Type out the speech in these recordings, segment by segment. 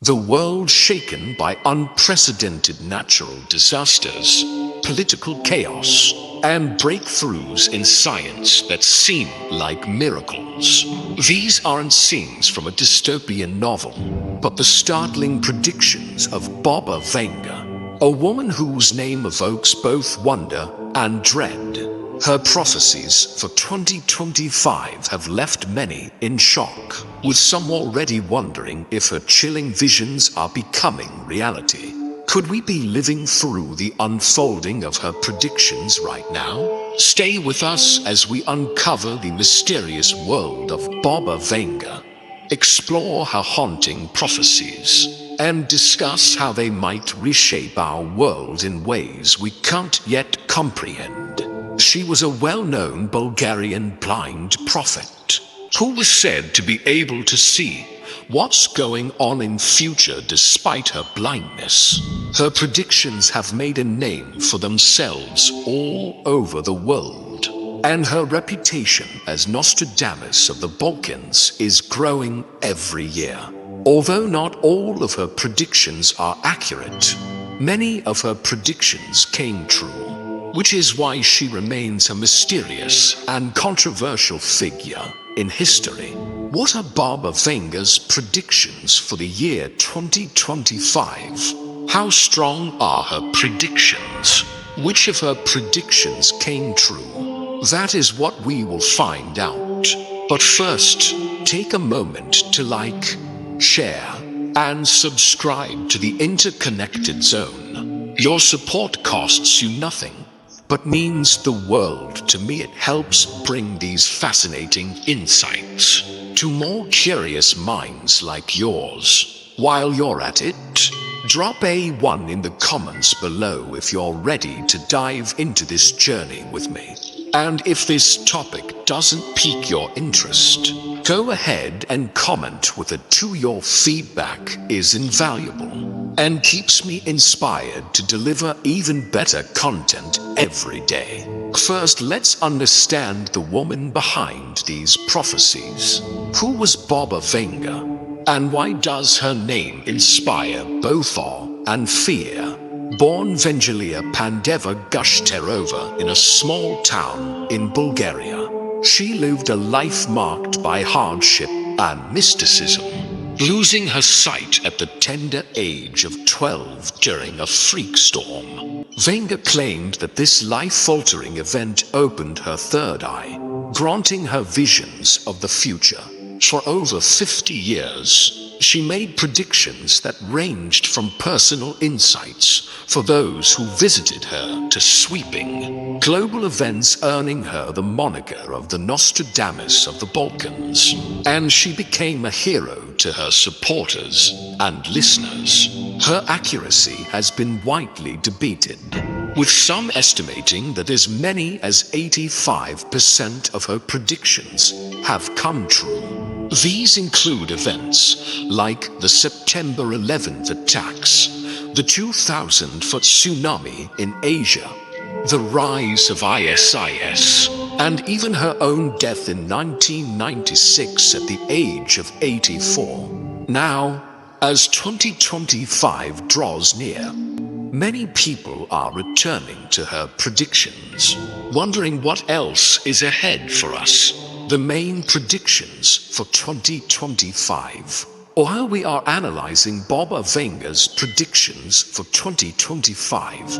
The world shaken by unprecedented natural disasters, political chaos, and breakthroughs in science that seem like miracles. These aren't scenes from a dystopian novel, but the startling predictions of Baba Vanga, a woman whose name evokes both wonder and dread. Her prophecies for 2025 have left many in shock, with some already wondering if her chilling visions are becoming reality. Could we be living through the unfolding of her predictions right now? Stay with us as we uncover the mysterious world of Baba Vanga, explore her haunting prophecies, and discuss how they might reshape our world in ways we can't yet comprehend. She was a well-known Bulgarian blind prophet who was said to be able to see what's going on in future despite her blindness. Her predictions have made a name for themselves all over the world, and her reputation as Nostradamus of the Balkans is growing every year. Although not all of her predictions are accurate, many of her predictions came true, which is why she remains a mysterious and controversial figure in history. What are Baba Vanga's predictions for the year 2025? How strong are her predictions? Which of her predictions came true? That is what we will find out. But first, take a moment to like, share, and subscribe to the Interconnected Zone. Your support costs you nothing, but means the world to me. It helps bring these fascinating insights to more curious minds like yours. While you're at it, drop a 1 in the comments below if you're ready to dive into this journey with me. And if this topic doesn't pique your interest, go ahead and comment with a 2. Your feedback is invaluable and keeps me inspired to deliver even better content every day. First, let's understand the woman behind these prophecies. Who was Baba Vanga, and why does her name inspire both awe and fear? Born Vangelia Pandeva Gushterova in a small town in Bulgaria, she lived a life marked by hardship and mysticism, losing her sight at the tender age of 12 during a freak storm. Vanga claimed that this life-altering event opened her third eye, granting her visions of the future. For over 50 years, she made predictions that ranged from personal insights for those who visited her to sweeping global events, earning her the moniker of the Nostradamus of the Balkans. And she became a hero to her supporters and listeners. Her accuracy has been widely debated, with some estimating that as many as 85% of her predictions have come true. These include events like the September 11th attacks, the 2000-foot tsunami in Asia, the rise of ISIS, and even her own death in 1996 at the age of 84. Now, as 2025 draws near, many people are returning to her predictions, wondering what else is ahead for us. The main predictions for 2025. While we are analyzing Baba Vanga's predictions for 2025,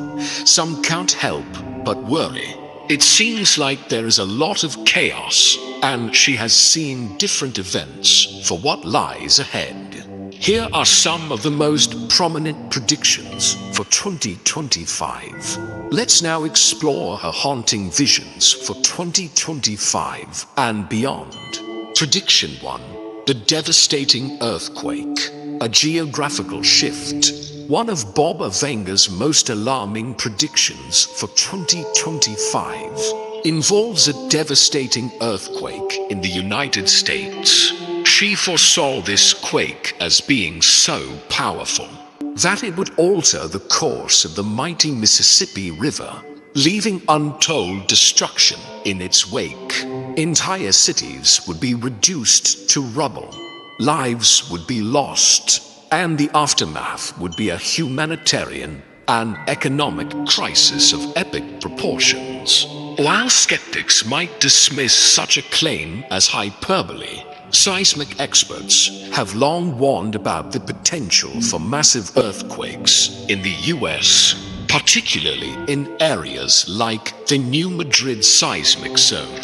some can't help but worry. It seems like there is a lot of chaos, and she has seen different events for what lies ahead. Here are some of the most prominent predictions for 2025. Let's now explore her haunting visions for 2025 and beyond. Prediction 1. The devastating earthquake. A geographical shift. One of Baba Vanga's most alarming predictions for 2025 involves a devastating earthquake in the United States. She foresaw this quake as being so powerful that it would alter the course of the mighty Mississippi River, leaving untold destruction in its wake. Entire cities would be reduced to rubble. Lives would be lost, and the aftermath would be a humanitarian and economic crisis of epic proportions. While skeptics might dismiss such a claim as hyperbole, seismic experts have long warned about the potential for massive earthquakes in the US, particularly in areas like the New Madrid seismic zone.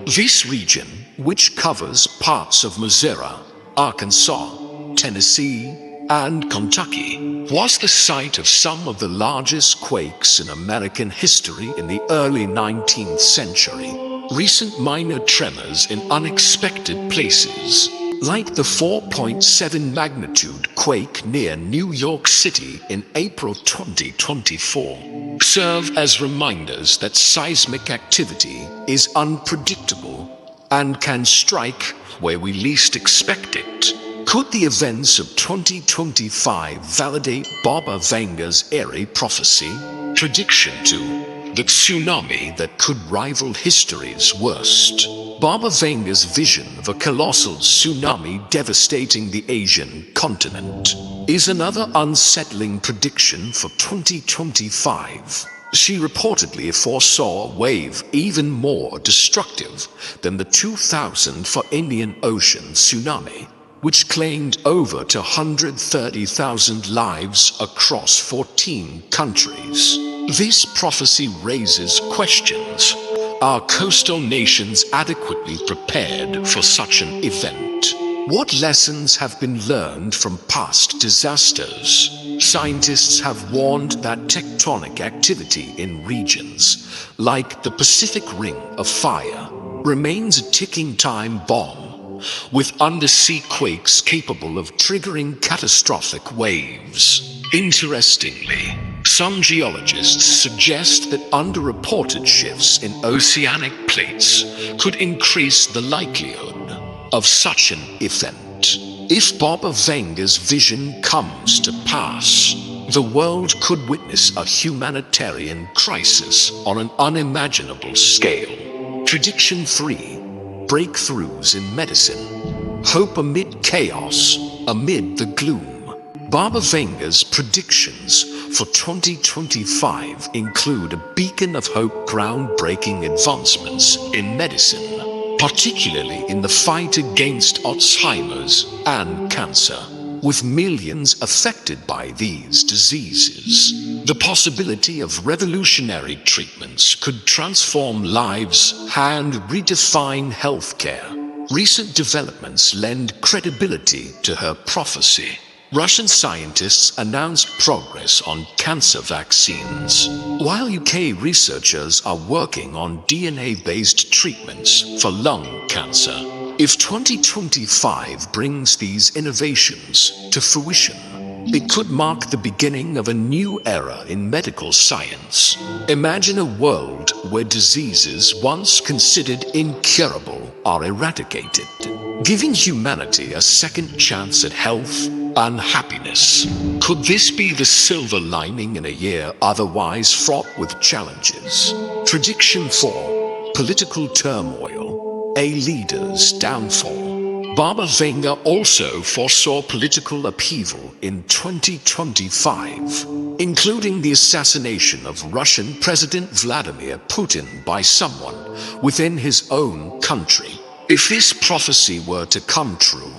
This region, which covers parts of Missouri, Arkansas, Tennessee, and Kentucky, was the site of some of the largest quakes in American history in the early 19th century. Recent minor tremors in unexpected places, like the 4.7 magnitude quake near New York City in April 2024, serve as reminders that seismic activity is unpredictable and can strike where we least expect it. Could the events of 2025 validate Baba Vanga's airy prophecy? Prediction 2. The tsunami that could rival history's worst. Baba Vanga's vision of a colossal tsunami devastating the Asian continent is another unsettling prediction for 2025. She reportedly foresaw a wave even more destructive than the 2004 Indian Ocean tsunami, which claimed over 230,000 lives across 14 countries. This prophecy raises questions. Are coastal nations adequately prepared for such an event? What lessons have been learned from past disasters? Scientists have warned that tectonic activity in regions like the Pacific Ring of Fire remains a ticking time bomb, with undersea quakes capable of triggering catastrophic waves. Interestingly, some geologists suggest that underreported shifts in oceanic plates could increase the likelihood of such an event. If Baba Vanga's vision comes to pass, the world could witness a humanitarian crisis on an unimaginable scale. Prediction 3. Breakthroughs in medicine. Hope amid chaos, amid the gloom. Baba Vanga's predictions for 2025 include a beacon of hope, groundbreaking advancements in medicine, particularly in the fight against Alzheimer's and cancer, with millions affected by these diseases. The possibility of revolutionary treatments could transform lives and redefine healthcare. Recent developments lend credibility to her prophecy. Russian scientists announced progress on cancer vaccines, while UK researchers are working on DNA-based treatments for lung cancer. If 2025 brings these innovations to fruition, it could mark the beginning of a new era in medical science. Imagine a world where diseases once considered incurable are eradicated, giving humanity a second chance at health and happiness. Could this be the silver lining in a year otherwise fraught with challenges? Prediction 4. Political turmoil, a leader's downfall. Baba Vanga also foresaw political upheaval in 2025, including the assassination of Russian President Vladimir Putin by someone within his own country. If this prophecy were to come true,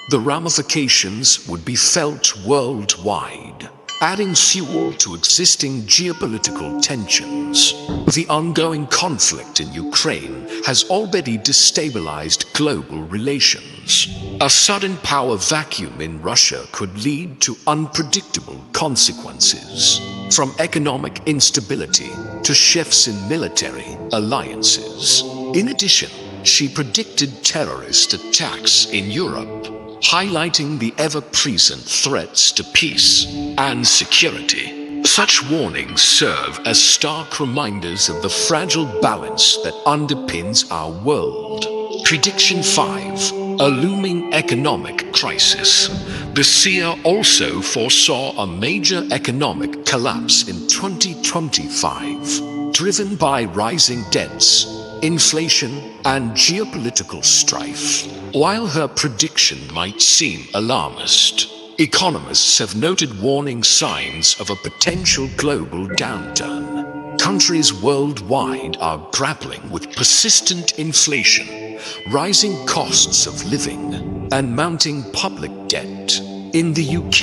the ramifications would be felt worldwide, adding fuel to existing geopolitical tensions. The ongoing conflict in Ukraine has already destabilized global relations. A sudden power vacuum in Russia could lead to unpredictable consequences, from economic instability to shifts in military alliances. In addition, she predicted terrorist attacks in Europe, highlighting the ever-present threats to peace and security. Such warnings serve as stark reminders of the fragile balance that underpins our world. Prediction 5. A looming economic crisis. The seer also foresaw a major economic collapse in 2025, driven by rising debts, inflation, and geopolitical strife. While her prediction might seem alarmist, Economists have noted warning signs of a potential global downturn. Countries worldwide are grappling with persistent inflation, rising costs of living, and mounting public debt. In the UK,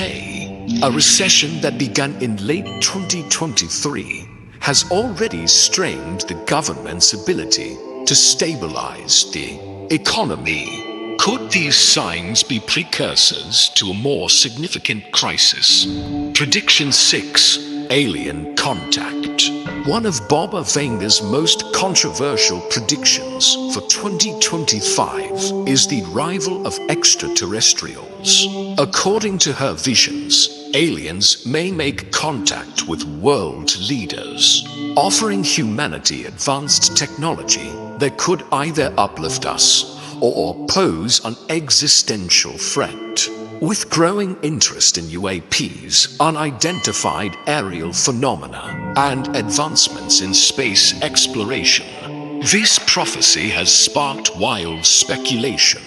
a recession that began in late 2023 has already strained the government's ability to stabilize the economy. Could these signs be precursors to a more significant crisis? Prediction 6. Alien Contact. One of Baba Vanga's most controversial predictions for 2025 is the arrival of extraterrestrials. According to her visions, aliens may make contact with world leaders, offering humanity advanced technology that could either uplift us or pose an existential threat. With growing interest in UAPs, unidentified aerial phenomena, and advancements in space exploration, this prophecy has sparked wild speculation.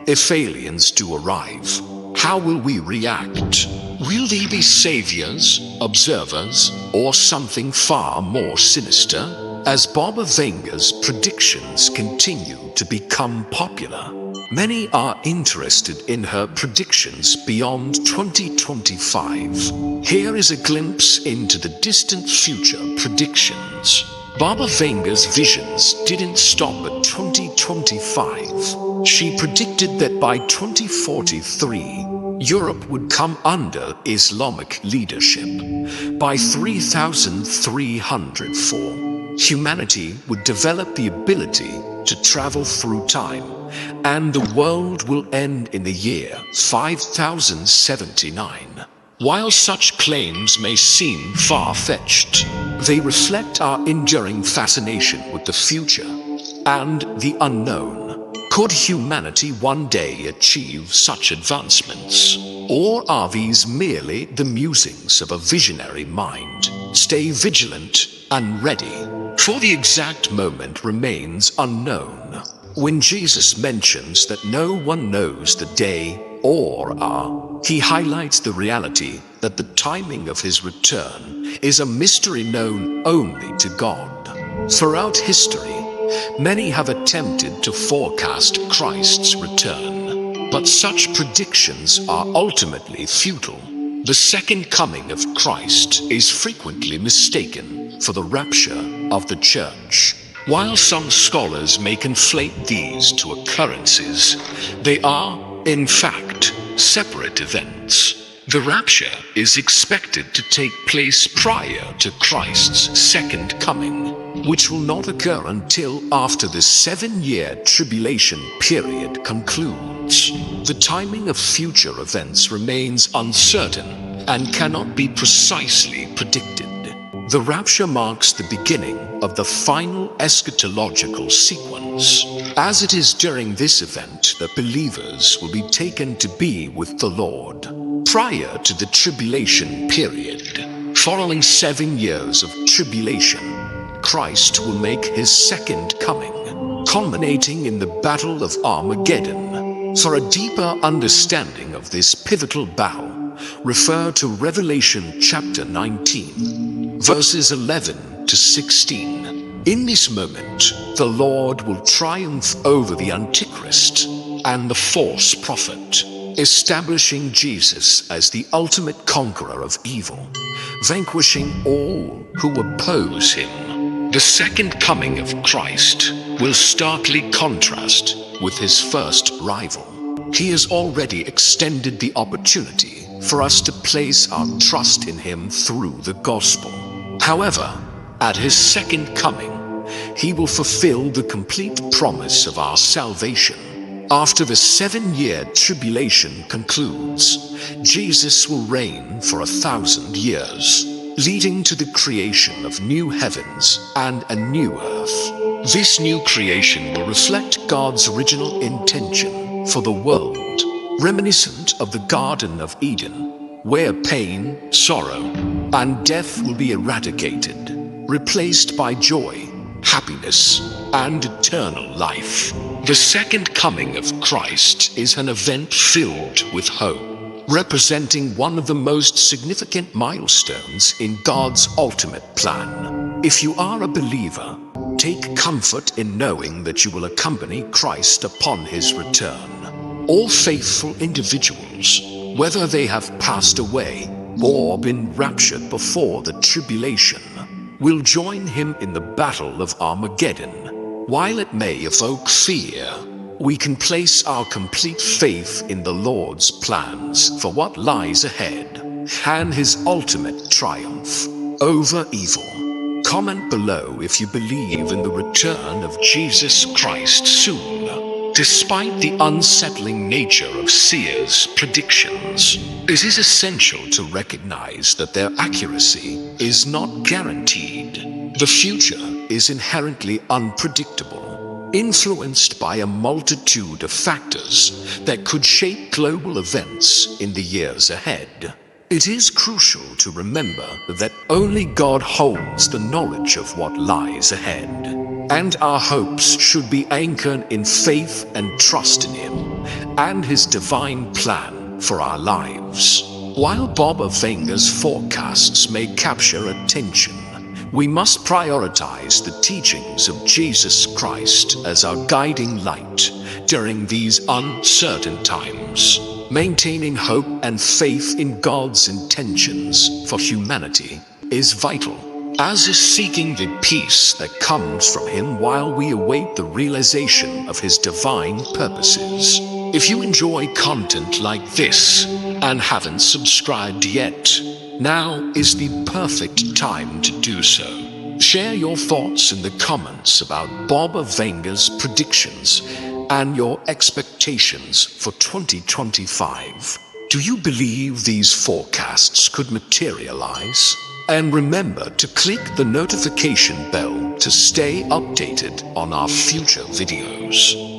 If aliens do arrive, how will we react? Will they be saviors, observers, or something far more sinister? As Baba Vanga's predictions continue to become popular, many are interested in her predictions beyond 2025. Here is a glimpse into the distant future predictions. Baba Vanga's visions didn't stop at 2025. She predicted that by 2043, Europe would come under Islamic leadership. By 3304, humanity would develop the ability to travel through time, and the world will end in the year 5079. While such claims may seem far-fetched, they reflect our enduring fascination with the future and the unknown. Could humanity one day achieve such advancements? Or are these merely the musings of a visionary mind? Stay vigilant and ready, for the exact moment remains unknown. When Jesus mentions that no one knows the day or hour, he highlights the reality that the timing of his return is a mystery known only to God. Throughout history, many have attempted to forecast Christ's return, but such predictions are ultimately futile. The second coming of Christ is frequently mistaken for the rapture of the church. While some scholars may conflate these two occurrences, they are, in fact, separate events. The rapture is expected to take place prior to Christ's second coming, which will not occur until after the 7-year tribulation period concludes. The timing of future events remains uncertain and cannot be precisely predicted. The rapture marks the beginning of the final eschatological sequence, as it is during this event that believers will be taken to be with the Lord. Prior to the tribulation period, following 7 years of tribulation, Christ will make his second coming, culminating in the Battle of Armageddon. For a deeper understanding of this pivotal battle, refer to Revelation chapter 19, verses 11 to 16. In this moment, the Lord will triumph over the Antichrist and the false prophet, establishing Jesus as the ultimate conqueror of evil, vanquishing all who oppose him. The second coming of Christ will starkly contrast with his first rival. He has already extended the opportunity for us to place our trust in him through the gospel. However, at his second coming, he will fulfill the complete promise of our salvation. After the 7-year tribulation concludes, Jesus will reign for 1,000 years, leading to the creation of new heavens and a new earth. This new creation will reflect God's original intention for the world, reminiscent of the Garden of Eden, where pain, sorrow, and death will be eradicated, replaced by joy, happiness, and eternal life. The second coming of Christ is an event filled with hope. representing one of the most significant milestones in God's ultimate plan. If you are a believer, take comfort in knowing that you will accompany Christ upon his return. All faithful individuals, whether they have passed away or been raptured before the tribulation, will join him in the battle of Armageddon. While it may evoke fear, we can place our complete faith in the Lord's plans for what lies ahead and his ultimate triumph over evil. Comment below if you believe in the return of Jesus Christ soon. Despite the unsettling nature of seers' predictions, it is essential to recognize that their accuracy is not guaranteed. The future is inherently unpredictable, influenced by a multitude of factors that could shape global events in the years ahead. It is crucial to remember that only God holds the knowledge of what lies ahead, and our hopes should be anchored in faith and trust in him and his divine plan for our lives. While Baba Vanga's forecasts may capture attention, we must prioritize the teachings of Jesus Christ as our guiding light during these uncertain times. Maintaining hope and faith in God's intentions for humanity is vital, as is seeking the peace that comes from him while we await the realization of his divine purposes. If you enjoy content like this and haven't subscribed yet, now is the perfect time to do so. Share your thoughts in the comments about Baba Vanga's predictions and your expectations for 2025. Do you believe these forecasts could materialize? And remember to click the notification bell to stay updated on our future videos.